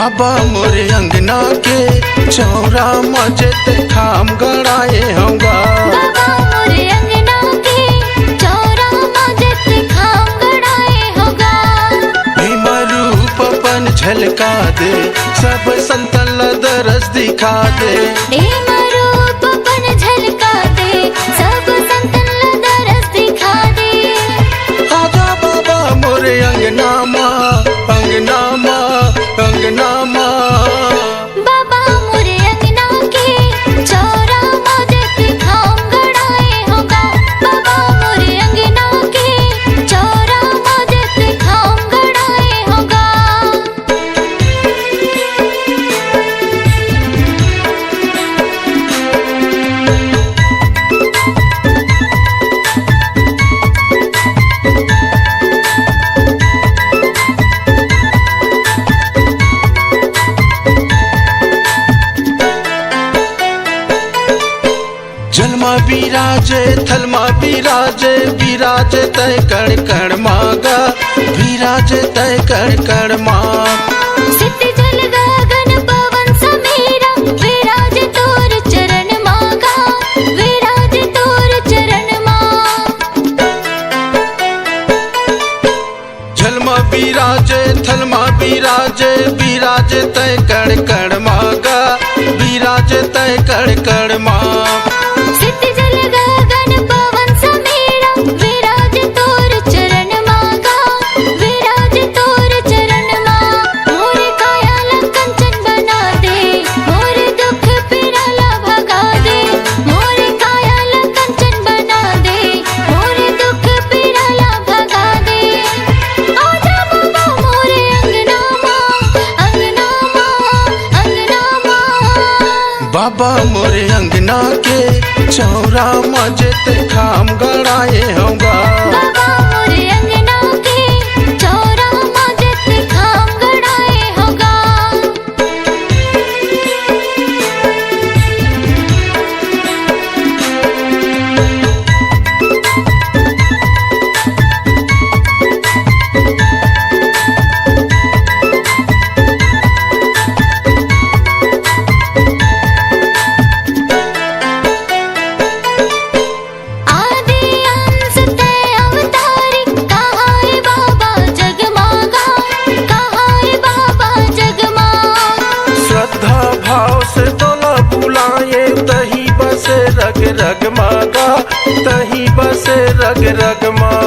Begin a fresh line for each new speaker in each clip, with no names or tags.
बाबा मोरे अंगना के चौरा मजते खाम गड़ाए होगा।
बाबा मोरे अंगना के चौरा मजते खाम गड़ाए होगा।
भीमा रूप अपन झलका दे सब संतन दरस दिखा दे।
भीमा रूप अपन झलका दे सब संतन दरस दिखा दे।
आजा बाबा मोरे अंगना माँ अंगना माँ अंगना माँ।
बाबा मोरे अंगना के चौरा मजते खाम गड़ाए होगा। बाबा मोरे अंगना के चौरा मजते खाम गड़ाए होगा।
जलमा विराजे थलमा विराजे विराजे तय कण कण मागा। विराजे तय कण कण माँ।
सिद्ध जल गगन पवन समीरा विराज तोर चरण मागा। विराज तोर चरण माँ।
झलमा विराजे थलमा विराजे विराजे तय कण कण मागा। विराजे तय कण कण माँ।
सिद्ध जल गगन पवन समीरा विराज तोर चरण मागा। विराज तोर चरण माँ। मोरे काया कंचन बना दे मोरे दुख पिराला भगा दे। मोरे काया कंचन बना दे मोरे दुख पिराला भगा दे। आजा बाबा मोरे अंगना माँ अंगना माँ अंगना माँ।
बाबा मोरे अंगना के चौरा मजते खाम गड़ाए होगा।
बाबा मोरे अंगना के चौरा मजते खाम गड़ाए होगा। आदि अंश तय अवतारी कहाँ है बाबा जगमागा। कहाँ है बाबा जगमागा।
श्रद्धा भाव से तोला बुलाए तही बसे रग रग मागा। तही बसे रग रग माँ।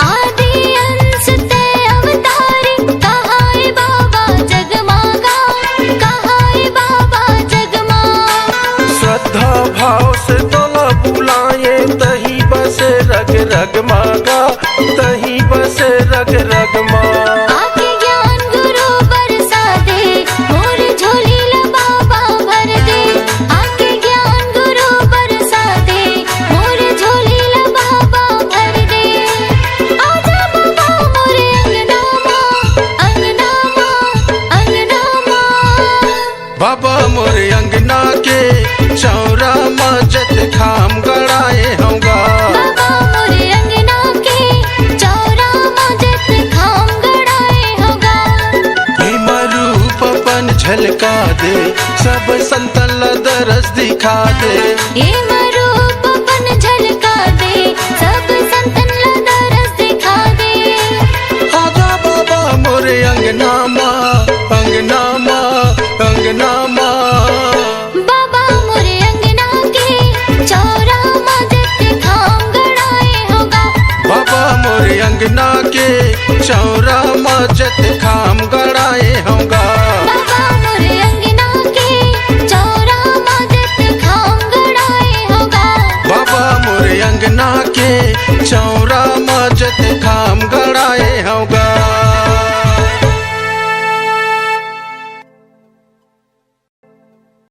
आदि अंश तय अवतारी कहाँ है बाबा जगमागा। कहाँ है बाबा जगमागा।
श्रद्धा भाव से तोला बुलाए तही बसे रग रग मागा। तही बसे रग रग माँ।
आके ज्ञान गुरु बरसा दे मोर झोली ला बाबा भर दे। आके ज्ञान गुरु बरसा दे मोर झोली ला बाबा भर दे। आजा बाबा मोरे अंगना माँ अंगना माँ अंगना माँ।
बाबा मोरे अंगना के चौरा मजत खाम गड़ाए होगा।
बाबा मोरे अंगना के चौरा मजत खाम गड़ाए होगा।
भीमा रूप अपन झलका दे सब संतन दरस दिखा दे।
भीमा रूप अपन झलका दे सब संतन दरस दिखा दे।
आजा बाबा मोरे अंगना माँ अंगना माँ अंगना माँ।
बाबा मोरे अंगना के चौरा मजते खाम गड़ाए होगा।
बाबा मोरे अंगना के चौरा मजत